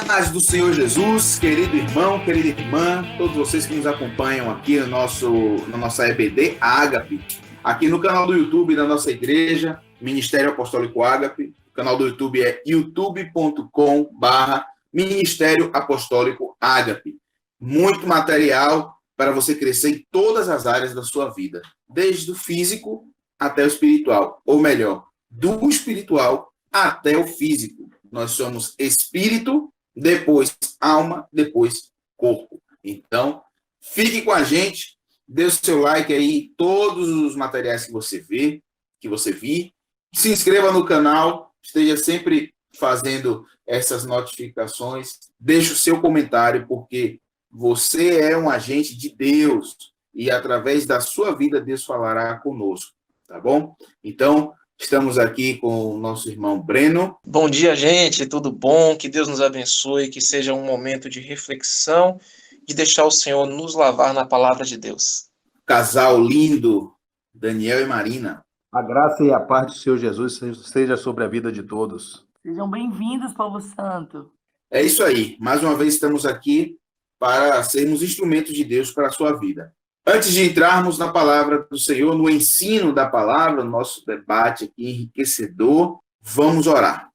Paz do Senhor Jesus, querido irmão, querida irmã, todos vocês que nos acompanham aqui na nossa EBD Ágape, aqui no canal do YouTube da nossa igreja, Ministério Apostólico Ágape. O canal do YouTube é youtube.com/Ministério Apostólico Ágape. Muito material para você crescer em todas as áreas da sua vida, desde o físico até o espiritual, ou melhor, do espiritual até o físico. Nós somos espírito, depois alma, depois corpo. Então, fique com a gente, dê o seu like aí, todos os materiais que você vê, que você vir. Se inscreva no canal, esteja sempre fazendo essas notificações. Deixe o seu comentário, porque você é um agente de Deus e através da sua vida Deus falará conosco, tá bom? Então, estamos aqui com o nosso irmão Breno. Bom dia, gente, tudo bom? Que Deus nos abençoe, que seja um momento de reflexão, de deixar o Senhor nos lavar na palavra de Deus. Casal lindo, Daniel e Marina. A graça e a paz do Senhor Jesus seja sobre a vida de todos. Sejam bem-vindos, povo santo. É isso aí, mais uma vez estamos aqui para sermos instrumentos de Deus para a sua vida. Antes de entrarmos na palavra do Senhor, no ensino da palavra, no nosso debate aqui enriquecedor, vamos orar.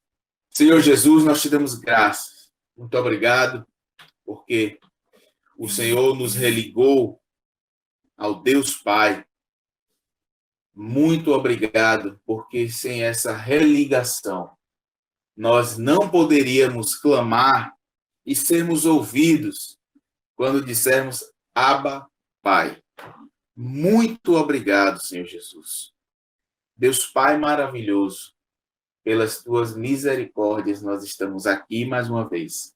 Senhor Jesus, nós te damos graças. Muito obrigado, porque o Senhor nos religou ao Deus Pai. Muito obrigado, porque sem essa religação, nós não poderíamos clamar e sermos ouvidos quando dissermos Abba, Pai. Muito obrigado, Senhor Jesus. Deus Pai maravilhoso, pelas tuas misericórdias, nós estamos aqui mais uma vez.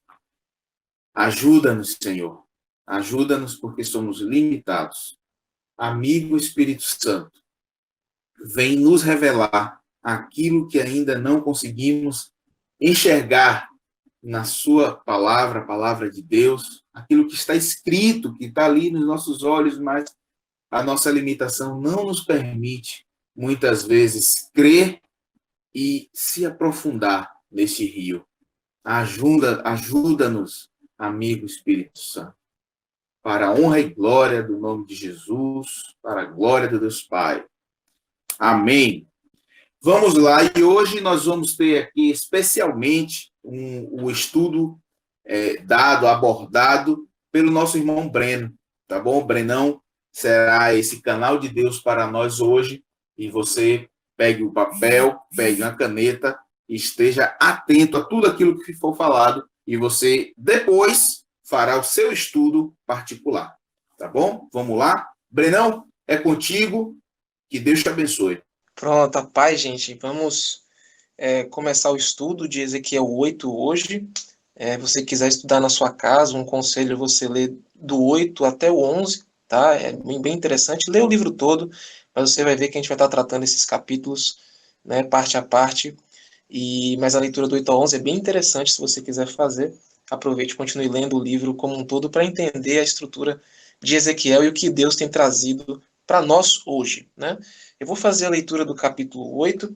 Ajuda-nos, Senhor. Ajuda-nos porque somos limitados. Amigo Espírito Santo, vem nos revelar aquilo que ainda não conseguimos enxergar na sua palavra, a palavra de Deus, aquilo que está escrito, que está ali nos nossos olhos, mas a nossa limitação não nos permite, muitas vezes, crer e se aprofundar nesse rio. Ajuda-nos, amigo Espírito Santo, para a honra e glória do nome de Jesus, para a glória de Deus Pai. Amém. Vamos lá, e hoje nós vamos ter aqui especialmente o estudo abordado pelo nosso irmão Breno, tá bom? O Brenão será esse canal de Deus para nós hoje, e você pegue o papel, pegue uma caneta e esteja atento a tudo aquilo que for falado, e você depois fará o seu estudo particular, tá bom? Vamos lá? Brenão, é contigo, que Deus te abençoe. Pronto, a paz, gente. Vamos começar o estudo de Ezequiel 8 hoje. Você quiser estudar na sua casa, um conselho é você ler do 8 até o 11, tá? É bem interessante. Lê o livro todo, mas você vai ver que a gente vai estar tratando esses capítulos, né, parte a parte. Mas a leitura do 8 ao 11 é bem interessante, se você quiser fazer. Aproveite e continue lendo o livro como um todo para entender a estrutura de Ezequiel e o que Deus tem trazido para nós hoje, né? Eu vou fazer a leitura do capítulo 8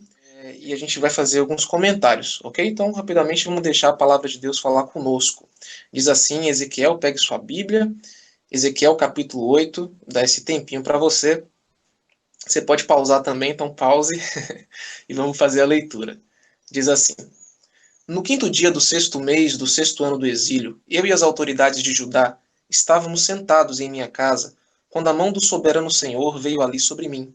e a gente vai fazer alguns comentários, ok? Então, rapidamente, vamos deixar a palavra de Deus falar conosco. Diz assim, Ezequiel, pegue sua Bíblia, Ezequiel capítulo 8, dá esse tempinho para você. Você pode pausar também, então pause e vamos fazer a leitura. Diz assim: No 5º dia do 6º mês do 6º ano do exílio, eu e as autoridades de Judá estávamos sentados em minha casa, quando a mão do soberano Senhor veio ali sobre mim.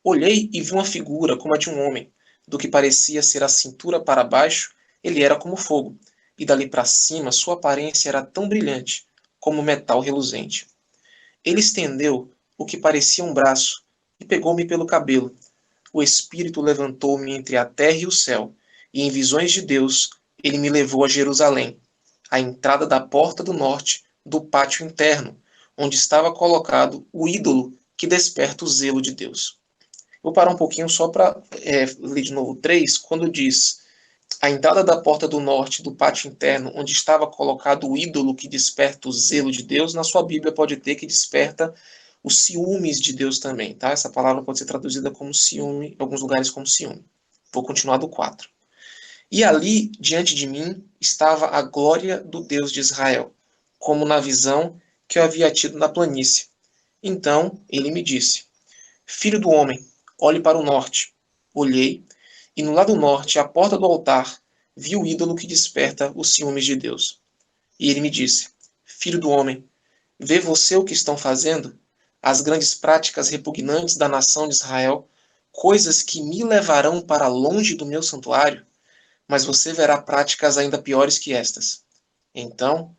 Olhei e vi uma figura como a de um homem. Do que parecia ser a cintura para baixo, ele era como fogo, e dali para cima sua aparência era tão brilhante como metal reluzente. Ele estendeu o que parecia um braço e pegou-me pelo cabelo. O Espírito levantou-me entre a terra e o céu, e em visões de Deus ele me levou a Jerusalém, à entrada da porta do norte do pátio interno, onde estava colocado o ídolo que desperta o zelo de Deus. Vou parar um pouquinho só para ler de novo 3, quando diz a entrada da porta do norte do pátio interno, onde estava colocado o ídolo que desperta o zelo de Deus. Na sua Bíblia pode ter que desperta os ciúmes de Deus também, tá? Essa palavra pode ser traduzida como ciúme, em alguns lugares como ciúme. Vou continuar do 4. E ali, diante de mim, estava a glória do Deus de Israel, como na visão que eu havia tido na planície. Então ele me disse: Filho do homem, olhe para o norte. Olhei, e no lado norte, à porta do altar, vi o ídolo que desperta os ciúmes de Deus. E ele me disse: Filho do homem, vê você o que estão fazendo? As grandes práticas repugnantes da nação de Israel, coisas que me levarão para longe do meu santuário? Mas você verá práticas ainda piores que estas. Então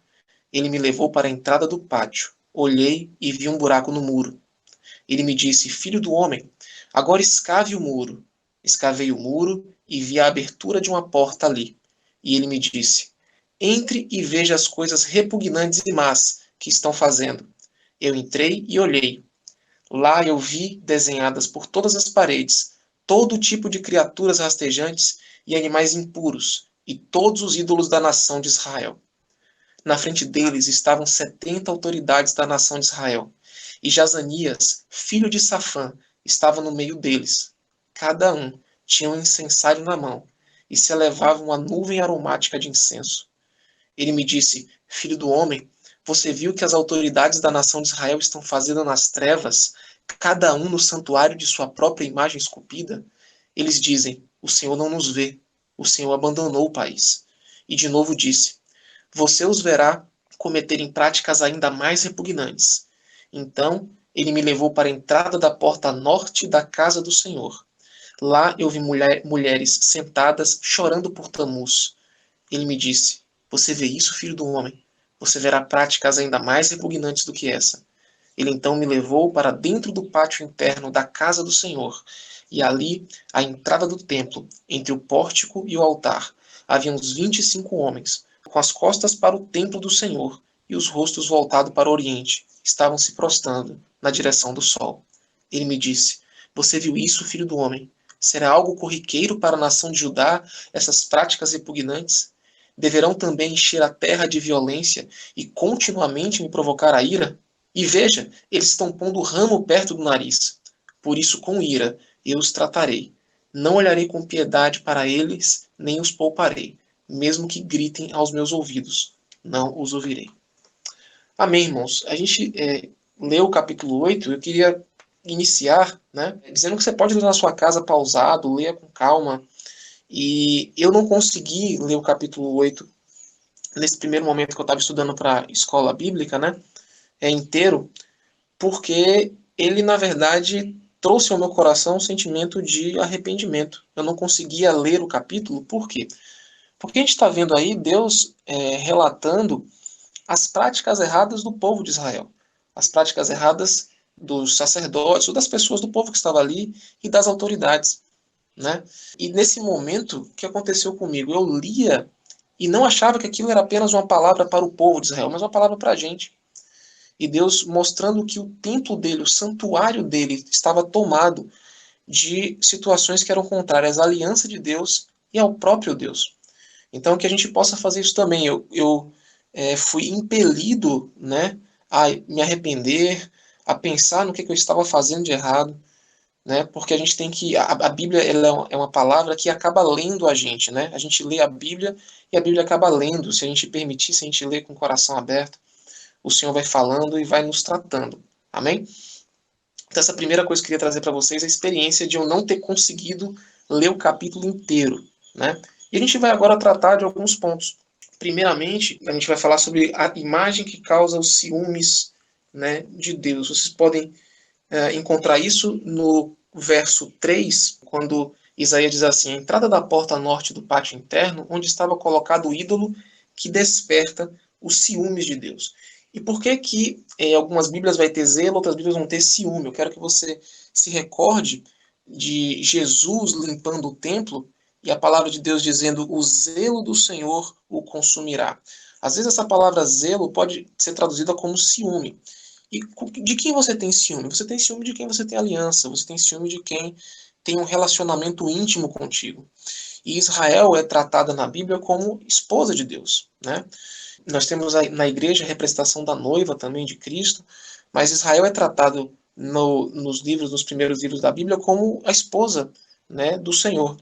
ele me levou para a entrada do pátio. Olhei e vi um buraco no muro. Ele me disse: Filho do homem, agora escave o muro. Escavei o muro e vi a abertura de uma porta ali. E ele me disse: Entre e veja as coisas repugnantes e más que estão fazendo. Eu entrei e olhei. Lá eu vi desenhadas por todas as paredes todo tipo de criaturas rastejantes e animais impuros, e todos os ídolos da nação de Israel. Na frente deles estavam 70 autoridades da nação de Israel, e Jazanias, filho de Safã, estava no meio deles. Cada um tinha um incensário na mão, e se elevava uma nuvem aromática de incenso. Ele me disse: Filho do homem, você viu que as autoridades da nação de Israel estão fazendo nas trevas, cada um no santuário de sua própria imagem esculpida? Eles dizem: O Senhor não nos vê, o Senhor abandonou o país. E de novo disse: Você os verá cometerem práticas ainda mais repugnantes. Então ele me levou para a entrada da porta norte da casa do Senhor. Lá eu vi mulheres sentadas chorando por Tamuz. Ele me disse: Você vê isso, filho do homem? Você verá práticas ainda mais repugnantes do que essa. Ele então me levou para dentro do pátio interno da casa do Senhor, e ali, à entrada do templo, entre o pórtico e o altar, havia uns 25 homens, com as costas para o templo do Senhor e os rostos voltados para o oriente. Estavam se prostrando na direção do sol. Ele me disse: Você viu isso, filho do homem? Será algo corriqueiro para a nação de Judá essas práticas repugnantes? Deverão também encher a terra de violência e continuamente me provocar a ira? E veja, eles estão pondo o ramo perto do nariz. Por isso, com ira, eu os tratarei. Não olharei com piedade para eles, nem os pouparei. Mesmo que gritem aos meus ouvidos, não os ouvirei. Amém, irmãos. A gente leu o capítulo 8, eu queria iniciar, dizendo que você pode ler na sua casa pausado, leia com calma. E eu não consegui ler o capítulo 8 nesse primeiro momento que eu estava estudando para a escola bíblica, inteiro, porque ele, na verdade, trouxe ao meu coração um sentimento de arrependimento. Eu não conseguia ler o capítulo, por quê? Porque a gente está vendo aí Deus relatando as práticas erradas do povo de Israel, as práticas erradas dos sacerdotes, ou das pessoas do povo que estava ali, e das autoridades. E nesse momento, o que aconteceu comigo? Eu lia e não achava que aquilo era apenas uma palavra para o povo de Israel, mas uma palavra para a gente. E Deus mostrando que o templo dele, o santuário dele, estava tomado de situações que eram contrárias à aliança de Deus e ao próprio Deus. Então, que a gente possa fazer isso também. Eu fui impelido, a me arrepender, a pensar no que eu estava fazendo de errado, porque a gente tem que... A Bíblia ela é uma palavra que acaba lendo a gente, A gente lê a Bíblia e a Bíblia acaba lendo. Se a gente permitir, se a gente ler com o coração aberto, o Senhor vai falando e vai nos tratando. Amém? Então, essa primeira coisa que eu queria trazer para vocês é a experiência de eu não ter conseguido ler o capítulo inteiro, E a gente vai agora tratar de alguns pontos. Primeiramente, a gente vai falar sobre a imagem que causa os ciúmes, de Deus. Vocês podem encontrar isso no verso 3, quando Isaías diz assim: a entrada da porta norte do pátio interno, onde estava colocado o ídolo que desperta os ciúmes de Deus. E por que algumas Bíblias vai ter zelo, outras Bíblias vão ter ciúme? Eu quero que você se recorde de Jesus limpando o templo e a palavra de Deus dizendo: o zelo do Senhor o consumirá. Às vezes essa palavra zelo pode ser traduzida como ciúme. E de quem você tem ciúme? Você tem ciúme de quem você tem aliança, você tem ciúme de quem tem um relacionamento íntimo contigo. E Israel é tratada na Bíblia como esposa de Deus, Nós temos na igreja a representação da noiva também de Cristo, mas Israel é tratado nos primeiros livros da Bíblia como a esposa, do Senhor.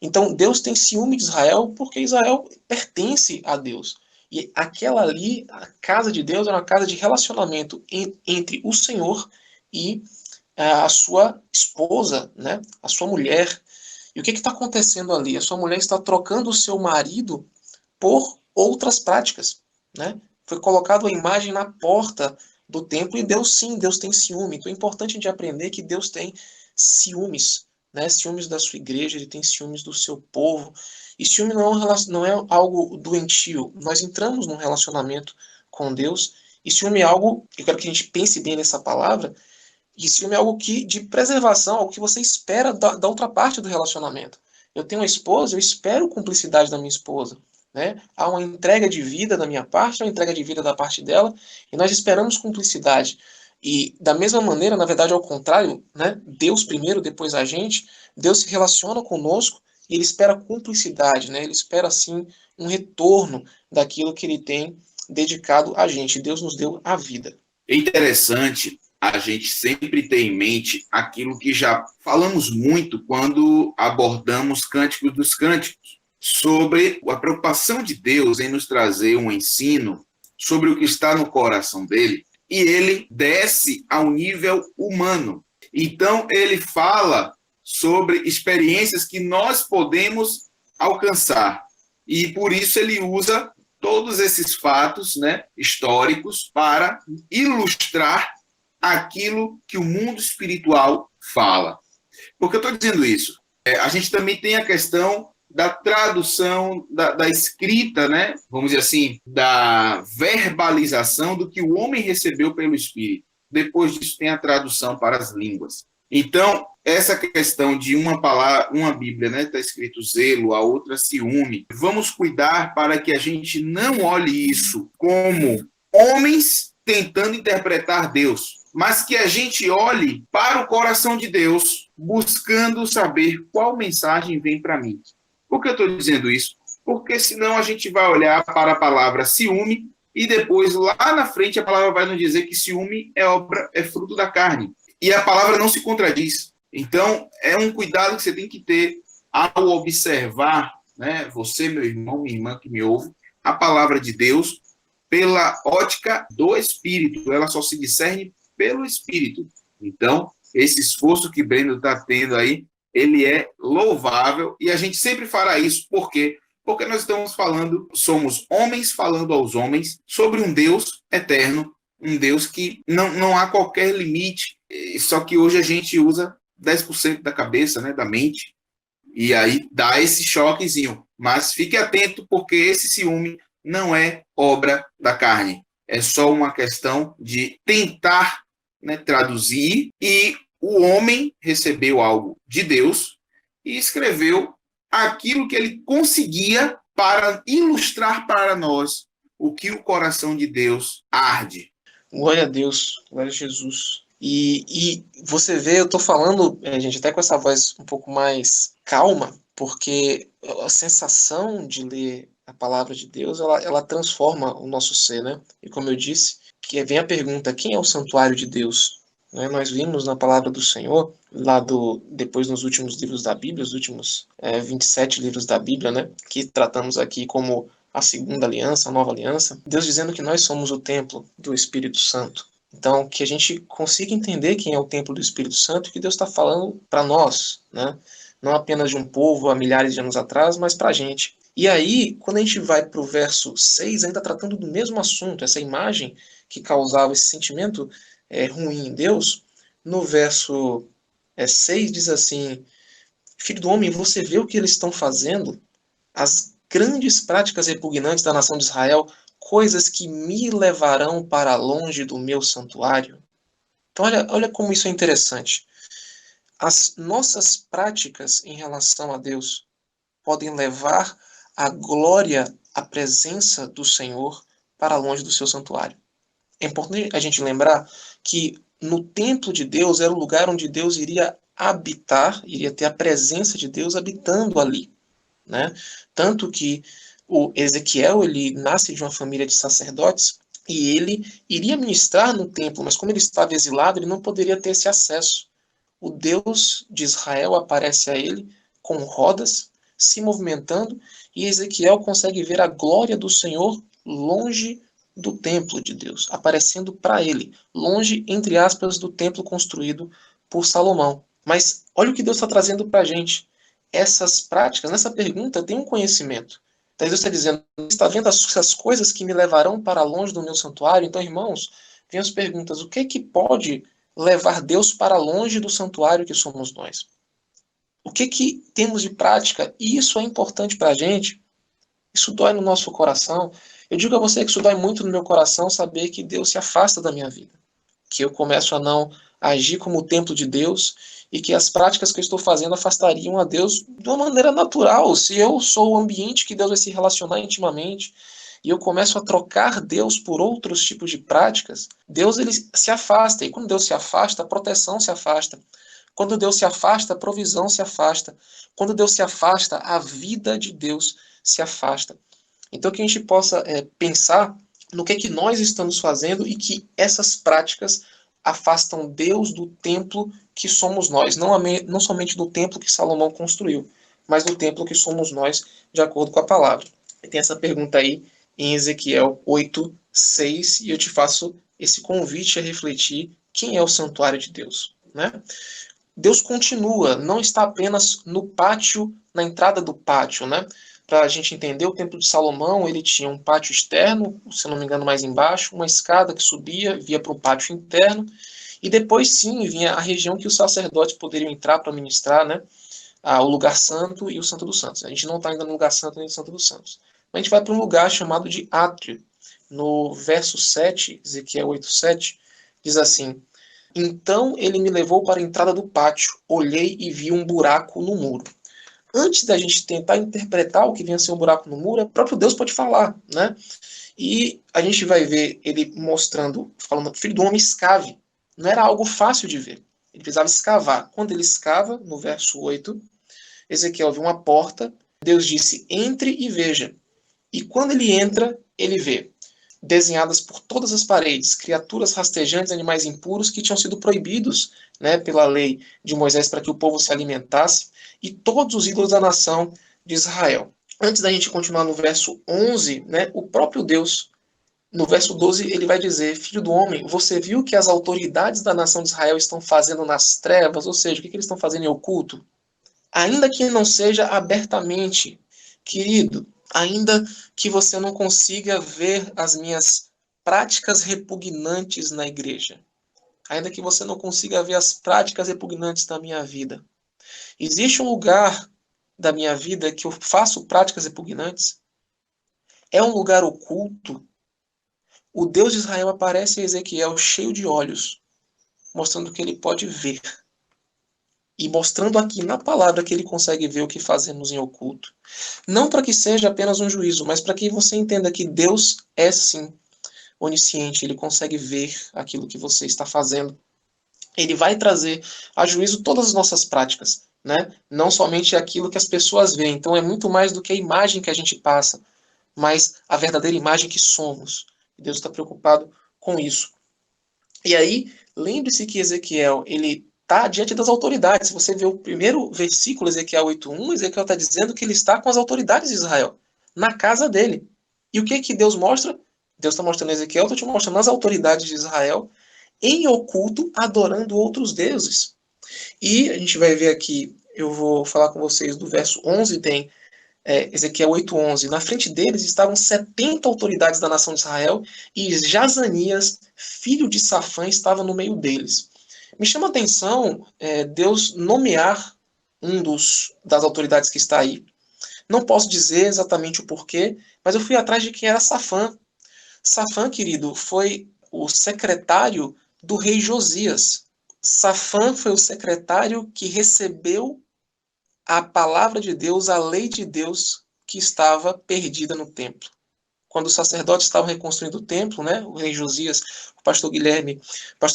Então, Deus tem ciúme de Israel porque Israel pertence a Deus. E aquela ali, a casa de Deus, era uma casa de relacionamento entre o Senhor e a sua esposa, né? A sua mulher. E o que está acontecendo ali? A sua mulher está trocando o seu marido por outras práticas, né? Foi colocado a imagem na porta do templo e Deus sim, Deus tem ciúme. Então é importante de aprender que Deus tem ciúmes, né? Ciúmes da sua igreja, ele tem ciúmes do seu povo. E ciúme não é algo doentio. Nós entramos num relacionamento com Deus e ciúme é algo, eu quero que a gente pense bem nessa palavra, e ciúme é algo de preservação, algo que você espera da outra parte do relacionamento. Eu tenho uma esposa, eu espero cumplicidade da minha esposa. Né? Há uma entrega de vida da minha parte, uma entrega de vida da parte dela, e nós esperamos cumplicidade. E da mesma maneira, na verdade, ao contrário, né? Deus primeiro, depois a gente, Deus se relaciona conosco e ele espera cumplicidade, né? Ele espera, assim, um retorno daquilo que ele tem dedicado a gente. Deus nos deu a vida. É interessante a gente sempre ter em mente aquilo que já falamos muito quando abordamos Cânticos dos Cânticos, sobre a preocupação de Deus em nos trazer um ensino sobre o que está no coração dele, e ele desce ao nível humano. Então, ele fala sobre experiências que nós podemos alcançar, e por isso ele usa todos esses fatos, né, históricos para ilustrar aquilo que o mundo espiritual fala. Por que eu estou dizendo isso? A gente também tem a questão da tradução, da escrita, né? Vamos dizer assim, da verbalização do que o homem recebeu pelo Espírito. Depois disso tem a tradução para as línguas. Então, essa questão de uma palavra, uma Bíblia, né, está escrito zelo, a outra ciúme. Vamos cuidar para que a gente não olhe isso como homens tentando interpretar Deus, mas que a gente olhe para o coração de Deus, buscando saber qual mensagem vem para mim. Por que eu estou dizendo isso? Porque senão a gente vai olhar para a palavra ciúme e depois, lá na frente, a palavra vai nos dizer que ciúme é fruto da carne. E a palavra não se contradiz. Então, é um cuidado que você tem que ter ao observar, né, você, meu irmão, minha irmã que me ouve, a palavra de Deus pela ótica do Espírito. Ela só se discerne pelo Espírito. Então, esse esforço que Breno está tendo aí, ele é louvável, e a gente sempre fará isso. Por quê? Porque nós estamos falando, somos homens falando aos homens sobre um Deus eterno, um Deus que não há qualquer limite, só que hoje a gente usa 10% da cabeça, né, da mente, e aí dá esse choquezinho. Mas fique atento, porque esse ciúme não é obra da carne, é só uma questão de tentar, né, traduzir, e o homem recebeu algo de Deus e escreveu aquilo que ele conseguia para ilustrar para nós o que o coração de Deus arde. Glória a Deus, glória a Jesus. E você vê, eu estou falando, gente, até com essa voz um pouco mais calma, porque a sensação de ler a palavra de Deus, ela transforma o nosso ser, né? E como eu disse, que vem a pergunta, quem é o santuário de Deus? Né? Nós vimos na palavra do Senhor, depois nos últimos livros da Bíblia, os últimos 27 livros da Bíblia, né? Que tratamos aqui como a segunda aliança, a nova aliança, Deus dizendo que nós somos o templo do Espírito Santo. Então, que a gente consiga entender quem é o templo do Espírito Santo, que Deus está falando para nós, né? Não apenas de um povo há milhares de anos atrás, mas para a gente. E aí, quando a gente vai para o verso 6, ainda tratando do mesmo assunto, essa imagem que causava esse sentimento ruim em Deus, no verso 6 diz assim, filho do homem, você vê o que eles estão fazendo? As grandes práticas repugnantes da nação de Israel, coisas que me levarão para longe do meu santuário. Então olha como isso é interessante. As nossas práticas em relação a Deus podem levar a glória, a presença do Senhor para longe do seu santuário. É importante a gente lembrar que no templo de Deus era o lugar onde Deus iria habitar, iria ter a presença de Deus habitando ali, né? Tanto que o Ezequiel, ele nasce de uma família de sacerdotes e ele iria ministrar no templo, mas como ele estava exilado, ele não poderia ter esse acesso. O Deus de Israel aparece a ele com rodas, se movimentando, e Ezequiel consegue ver a glória do Senhor longe do templo de Deus, aparecendo para ele, longe, entre aspas, do templo construído por Salomão. Mas olha o que Deus está trazendo para a gente. Essas práticas, nessa pergunta, tem um conhecimento. Então Deus está dizendo, está vendo as coisas que me levarão para longe do meu santuário? Então, irmãos, vem as perguntas, o que é que pode levar Deus para longe do santuário que somos nós? O que que temos de prática? E isso é importante para a gente. Isso dói no nosso coração. Eu digo a você que isso dói muito no meu coração saber que Deus se afasta da minha vida. Que eu começo a não agir como o templo de Deus e que as práticas que eu estou fazendo afastariam a Deus de uma maneira natural. Se eu sou o ambiente que Deus vai se relacionar intimamente e eu começo a trocar Deus por outros tipos de práticas, Deus ele se afasta. E quando Deus se afasta, a proteção se afasta. Quando Deus se afasta, a provisão se afasta. Quando Deus se afasta, a vida de Deus se afasta. Então que a gente possa pensar no que nós estamos fazendo e que essas práticas afastam Deus do templo que somos nós, não somente do templo que Salomão construiu, mas do templo que somos nós, de acordo com a palavra. E tem essa pergunta aí em Ezequiel 8:6, e eu te faço esse convite a refletir quem é o santuário de Deus, né? Deus continua, não está apenas no pátio, na entrada do pátio, né? Para a gente entender, o Templo de Salomão, ele tinha um pátio externo, se não me engano mais embaixo, uma escada que subia, via para o pátio interno, e depois sim vinha a região que os sacerdotes poderiam entrar para ministrar, né? O lugar santo e o Santo dos Santos. A gente não está ainda no lugar santo nem no Santo dos Santos. Mas a gente vai para um lugar chamado de átrio. No verso 7, Ezequiel 8:7, diz assim: então ele me levou para a entrada do pátio, olhei e vi um buraco no muro. Antes da gente tentar interpretar o que vem a ser um buraco no muro, o próprio Deus pode falar, né? E a gente vai ver ele mostrando, falando, filho do homem, escave. Não era algo fácil de ver. Ele precisava escavar. Quando ele escava, no verso 8, Ezequiel viu uma porta, Deus disse, entre e veja. E quando ele entra, ele vê desenhadas por todas as paredes, criaturas rastejantes, animais impuros que tinham sido proibidos, né, pela lei de Moisés para que o povo se alimentasse, e todos os ídolos da nação de Israel. Antes da gente continuar no verso 11, né, o próprio Deus, no verso 12, ele vai dizer, filho do homem, você viu que as autoridades da nação de Israel estão fazendo nas trevas, ou seja, o que eles estão fazendo em oculto? Ainda que não seja abertamente, querido, ainda que você não consiga ver as minhas práticas repugnantes na igreja, ainda que você não consiga ver as práticas repugnantes da minha vida, existe um lugar da minha vida que eu faço práticas repugnantes? É um lugar oculto? O Deus de Israel aparece a Ezequiel cheio de olhos, mostrando que ele pode ver. E mostrando aqui na palavra que ele consegue ver o que fazemos em oculto. Não para que seja apenas um juízo, mas para que você entenda que Deus é sim onisciente, ele consegue ver aquilo que você está fazendo. Ele vai trazer a juízo todas as nossas práticas, né? Não somente aquilo que as pessoas veem. Então é muito mais do que a imagem que a gente passa, mas a verdadeira imagem que somos. Deus está preocupado com isso. E aí, lembre-se que Ezequiel, ele está diante das autoridades. Se você vê o primeiro versículo, Ezequiel 8:1, Ezequiel está dizendo que ele está com as autoridades de Israel, na casa dele. E o que Deus mostra? Deus está mostrando a Ezequiel, está te mostrando as autoridades de Israel, em oculto, adorando outros deuses. E a gente vai ver aqui, eu vou falar com vocês do verso 11, tem Ezequiel 8:11. Na frente deles estavam 70 autoridades da nação de Israel, e Jazanias, filho de Safã, estava no meio deles. Me chama a atenção Deus nomear das autoridades que está aí. Não posso dizer exatamente o porquê, mas eu fui atrás de quem era Safã. Safã, querido, foi o secretário do rei Josias. Safã foi o secretário que recebeu a palavra de Deus, a lei de Deus que estava perdida no templo. Quando os sacerdotes estavam reconstruindo o templo, né, o rei Josias, o pastor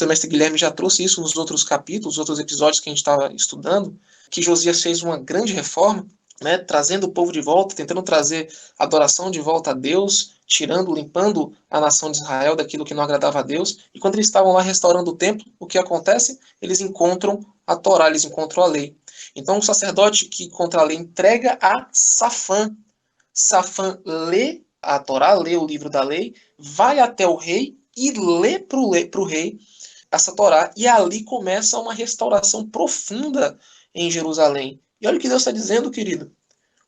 mestre Guilherme já trouxe isso nos outros capítulos, outros episódios que a gente estava estudando, que Josias fez uma grande reforma, né, trazendo o povo de volta, tentando trazer adoração de volta a Deus, tirando, limpando a nação de Israel daquilo que não agradava a Deus. E quando eles estavam lá restaurando o templo, o que acontece? Eles encontram a Torá, eles encontram a lei. Então o sacerdote que encontra a lei entrega a Safã. Safã lê a Torá, lê o livro da lei, vai até o rei e lê para o rei essa Torá. E ali começa uma restauração profunda em Jerusalém. E olha o que Deus está dizendo, querido.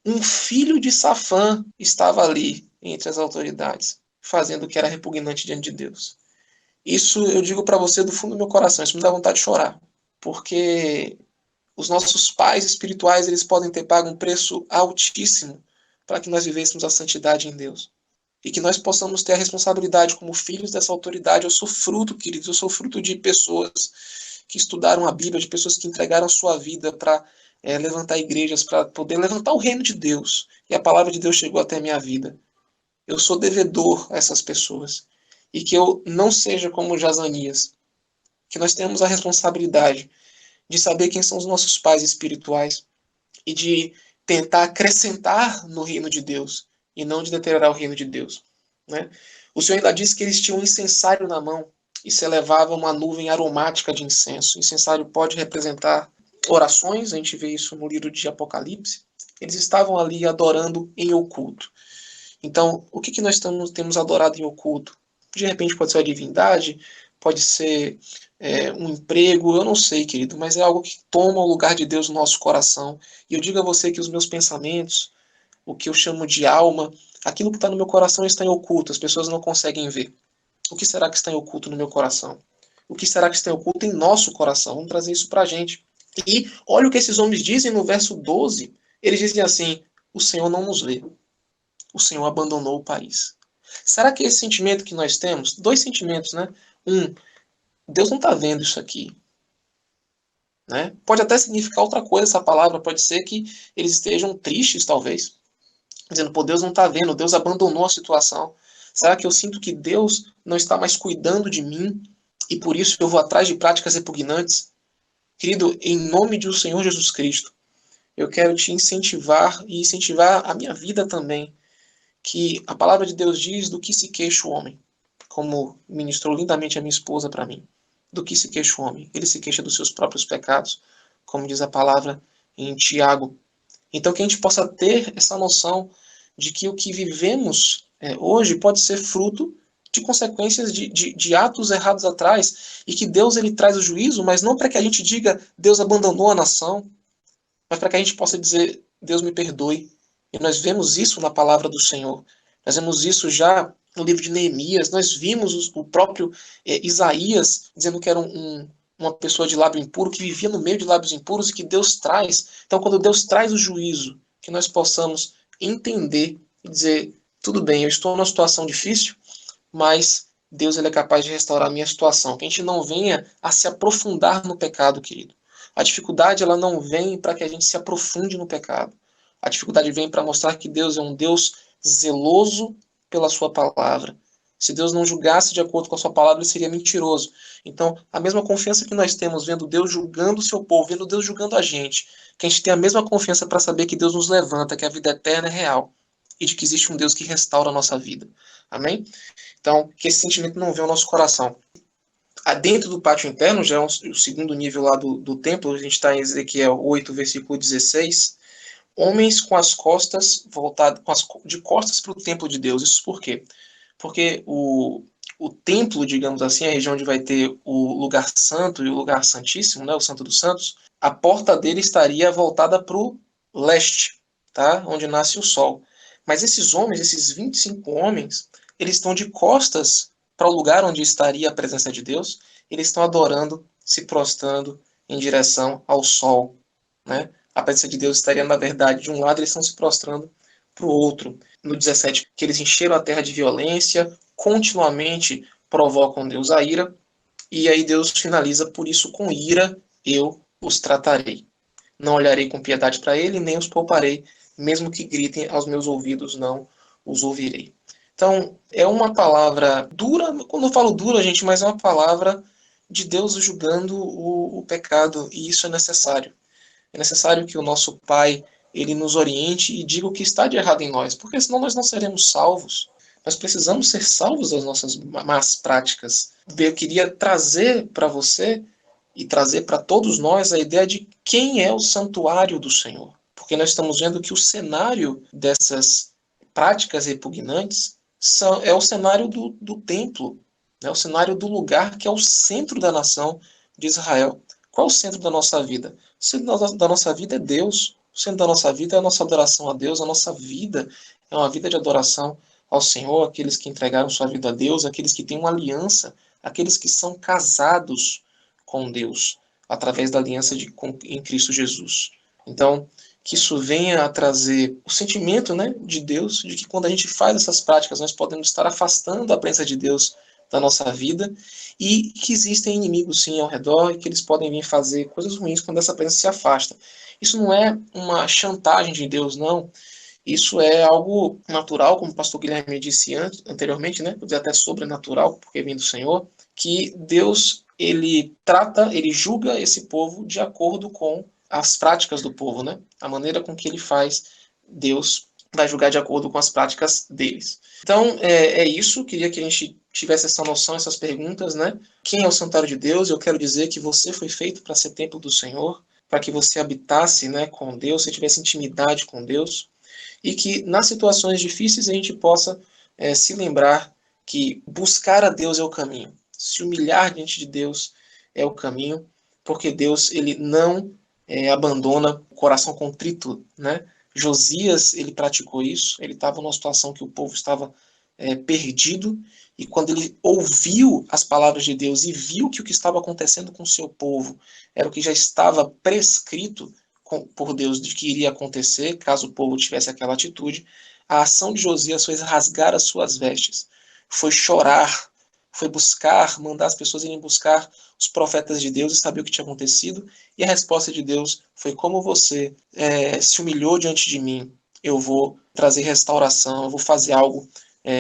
Um filho de Safã estava ali entre as autoridades, fazendo o que era repugnante diante de Deus. Isso eu digo para você do fundo do meu coração, isso me dá vontade de chorar, porque os nossos pais espirituais, eles podem ter pago um preço altíssimo para que nós vivêssemos a santidade em Deus. E que nós possamos ter a responsabilidade como filhos dessa autoridade. Eu sou fruto, queridos, eu sou fruto de pessoas que estudaram a Bíblia, de pessoas que entregaram sua vida para levantar igrejas, para poder levantar o reino de Deus. E a palavra de Deus chegou até a minha vida. Eu sou devedor a essas pessoas. E que eu não seja como Jazanias. Que nós tenhamos a responsabilidade de saber quem são os nossos pais espirituais e de tentar acrescentar no reino de Deus e não de deteriorar o reino de Deus. Né? O Senhor ainda disse que eles tinham um incensário na mão e se elevava uma nuvem aromática de incenso. O incensário pode representar orações, a gente vê isso no livro de Apocalipse. Eles estavam ali adorando em oculto. Então, o que nós temos adorado em oculto? De repente pode ser a divindade, pode ser um emprego, eu não sei, querido, mas é algo que toma o lugar de Deus no nosso coração. E eu digo a você que os meus pensamentos, o que eu chamo de alma, aquilo que está no meu coração está em oculto, as pessoas não conseguem ver. O que será que está em oculto no meu coração? O que será que está em oculto em nosso coração? Vamos trazer isso para a gente. E olha o que esses homens dizem no verso 12. Eles dizem assim, o Senhor não nos vê. O Senhor abandonou o país. Será que esse sentimento que nós temos, dois sentimentos, né? Deus não está vendo isso aqui. Né? Pode até significar outra coisa essa palavra, pode ser que eles estejam tristes, talvez, dizendo, pô, Deus não está vendo, Deus abandonou a situação. Será que eu sinto que Deus não está mais cuidando de mim e por isso eu vou atrás de práticas repugnantes? Querido, em nome do Senhor Jesus Cristo, eu quero te incentivar e incentivar a minha vida também, que a palavra de Deus diz do que se queixa o homem, como ministrou lindamente a minha esposa para mim. Do que se queixa o homem? Ele se queixa dos seus próprios pecados, como diz a palavra em Tiago. Então que a gente possa ter essa noção de que o que vivemos hoje pode ser fruto de consequências de atos errados atrás, e que Deus ele traz o juízo, mas não para que a gente diga Deus abandonou a nação, mas para que a gente possa dizer Deus me perdoe. E nós vemos isso na palavra do Senhor. Nós vemos isso já no livro de Neemias. Nós vimos o próprio Isaías dizendo que era uma pessoa de lábio impuro, que vivia no meio de lábios impuros e que Deus traz. Então, quando Deus traz o juízo, que nós possamos entender e dizer, tudo bem, eu estou numa situação difícil, mas Deus ele é capaz de restaurar a minha situação. Que a gente não venha a se aprofundar no pecado, querido. A dificuldade ela não vem para que a gente se aprofunde no pecado. A dificuldade vem para mostrar que Deus é um Deus zeloso pela sua palavra. Se Deus não julgasse de acordo com a sua palavra, ele seria mentiroso. Então, a mesma confiança que nós temos vendo Deus julgando o seu povo, vendo Deus julgando a gente, que a gente tem a mesma confiança para saber que Deus nos levanta, que a vida eterna é real e de que existe um Deus que restaura a nossa vida. Amém? Então, que esse sentimento não venha ao nosso coração. Dentro do pátio interno, já é o segundo nível lá do templo, a gente está em Ezequiel 8, versículo 16, homens com as costas voltadas, de costas para o templo de Deus. Isso por quê? Porque o templo, digamos assim, a região onde vai ter o lugar santo e o lugar santíssimo, né, o Santo dos Santos, a porta dele estaria voltada para o leste, tá? Onde nasce o sol. Mas esses homens, esses 25 homens, eles estão de costas para o lugar onde estaria a presença de Deus, eles estão adorando, se prostrando em direção ao sol. Né? A presença de Deus estaria, na verdade, de um lado, eles estão se prostrando para o outro. No 17, que eles encheram a terra de violência, continuamente provocam Deus a ira, e aí Deus finaliza, por isso com ira eu os tratarei. Não olharei com piedade para ele, nem os pouparei, mesmo que gritem aos meus ouvidos, não os ouvirei. Então, é uma palavra dura, quando eu falo dura, gente, mas é uma palavra de Deus julgando o pecado, e isso é necessário. É necessário que o nosso Pai, ele nos oriente e diga o que está de errado em nós, porque senão nós não seremos salvos. Nós precisamos ser salvos das nossas más práticas. Eu queria trazer para você e trazer para todos nós a ideia de quem é o santuário do Senhor. Porque nós estamos vendo que o cenário dessas práticas repugnantes é o cenário do templo, né? O cenário do lugar que é o centro da nação de Israel. Qual é o centro da nossa vida? O centro da nossa vida é Deus. O centro da nossa vida é a nossa adoração a Deus. A nossa vida é uma vida de adoração ao Senhor, aqueles que entregaram sua vida a Deus, aqueles que têm uma aliança, aqueles que são casados com Deus, através da aliança em Cristo Jesus. Então, que isso venha a trazer o sentimento, né, de Deus, de que quando a gente faz essas práticas, nós podemos estar afastando a presença de Deus da nossa vida, e que existem inimigos, sim, ao redor, e que eles podem vir fazer coisas ruins quando essa presença se afasta. Isso não é uma chantagem de Deus, não. Isso é algo natural, como o pastor Guilherme disse anteriormente, né? Vou dizer até sobrenatural, porque vem do Senhor, que Deus, ele trata, ele julga esse povo de acordo com as práticas do povo, né? A maneira com que ele faz, Deus vai julgar de acordo com as práticas deles. Então, é isso, queria que a gente tivesse essa noção, essas perguntas, né? Quem é o santuário de Deus? Eu quero dizer que você foi feito para ser templo do Senhor, para que você habitasse, né, com Deus, você tivesse intimidade com Deus, e que nas situações difíceis a gente possa se lembrar que buscar a Deus é o caminho, se humilhar diante de Deus é o caminho, porque Deus, ele não abandona o coração contrito, né? Josias, ele praticou isso, ele estava numa situação que o povo estava perdido, e quando ele ouviu as palavras de Deus e viu que o que estava acontecendo com o seu povo era o que já estava prescrito por Deus de que iria acontecer, caso o povo tivesse aquela atitude, a ação de Josias foi rasgar as suas vestes, foi chorar, foi buscar, mandar as pessoas irem buscar os profetas de Deus e saber o que tinha acontecido, e a resposta de Deus foi: como você se humilhou diante de mim, eu vou trazer restauração, eu vou fazer algo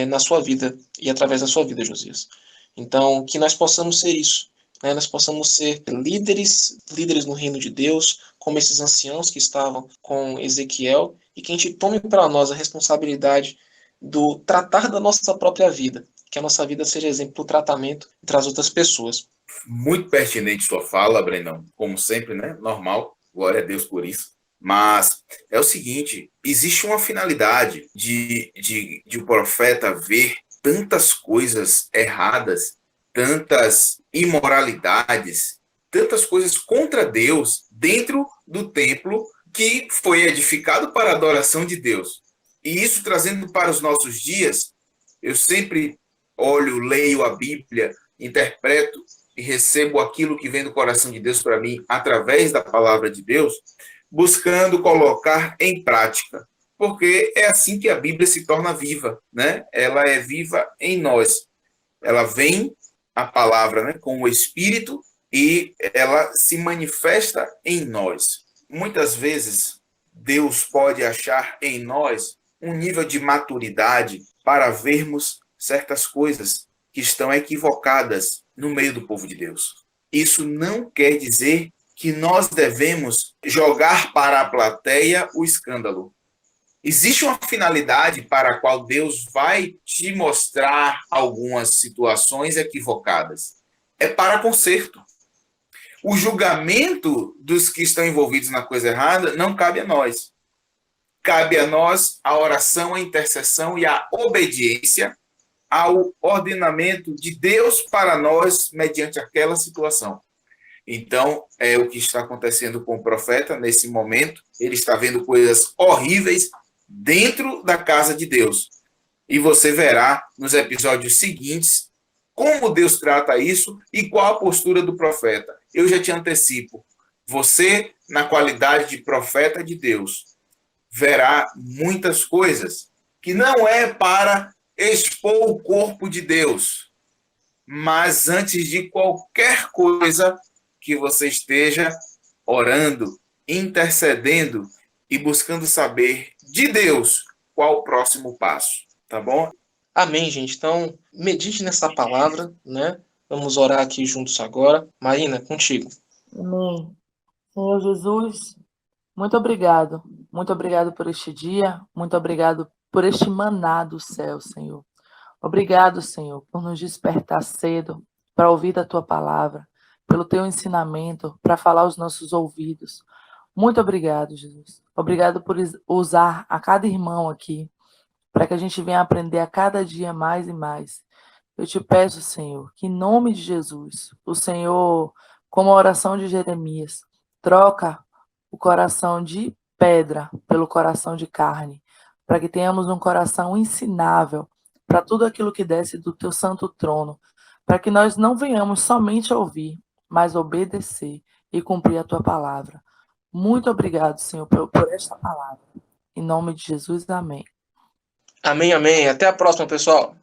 na sua vida e através da sua vida, Josias. Então, que nós possamos ser isso, né? Nós possamos ser líderes no reino de Deus, como esses anciãos que estavam com Ezequiel, e que a gente tome para nós a responsabilidade do tratar da nossa própria vida, que a nossa vida seja exemplo do tratamento entre as outras pessoas. Muito pertinente sua fala, Brenão, como sempre, né? Normal, glória a Deus por isso. Mas é o seguinte, existe uma finalidade de o profeta ver tantas coisas erradas, tantas imoralidades, tantas coisas contra Deus dentro do templo que foi edificado para a adoração de Deus. E isso trazendo para os nossos dias, eu sempre olho, leio a Bíblia, interpreto e recebo aquilo que vem do coração de Deus para mim através da palavra de Deus, buscando colocar em prática. Porque é assim que a Bíblia se torna viva, né? Ela é viva em nós. Ela vem, a palavra, né, com o Espírito, e ela se manifesta em nós. Muitas vezes, Deus pode achar em nós um nível de maturidade para vermos certas coisas que estão equivocadas no meio do povo de Deus. Isso não quer dizer que nós devemos jogar para a plateia o escândalo. Existe uma finalidade para a qual Deus vai te mostrar algumas situações equivocadas. É para conserto. O julgamento dos que estão envolvidos na coisa errada não cabe a nós. Cabe a nós a oração, a intercessão e a obediência ao ordenamento de Deus para nós mediante aquela situação. Então, é o que está acontecendo com o profeta nesse momento. Ele está vendo coisas horríveis dentro da casa de Deus. E você verá nos episódios seguintes como Deus trata isso e qual a postura do profeta. Eu já te antecipo. Você, na qualidade de profeta de Deus, verá muitas coisas que não é para expor o corpo de Deus, mas antes de qualquer coisa que você esteja orando, intercedendo e buscando saber de Deus qual o próximo passo, tá bom? Amém, gente. Então, medite nessa palavra, né? Vamos orar aqui juntos agora. Marina, contigo. Amém. Senhor Jesus, muito obrigado. Muito obrigado por este dia. Muito obrigado por este maná do céu, Senhor. Obrigado, Senhor, por nos despertar cedo para ouvir da tua palavra, pelo teu ensinamento para falar aos nossos ouvidos. Muito obrigado, Jesus. Obrigado por usar a cada irmão aqui, para que a gente venha aprender a cada dia mais e mais. Eu te peço, Senhor, que em nome de Jesus, o Senhor, como a oração de Jeremias, troca o coração de pedra pelo coração de carne, para que tenhamos um coração ensinável para tudo aquilo que desce do teu santo trono, para que nós não venhamos somente ouvir, mas obedecer e cumprir a tua palavra. Muito obrigado, Senhor, por esta palavra. Em nome de Jesus, amém. Amém, amém. Até a próxima, pessoal.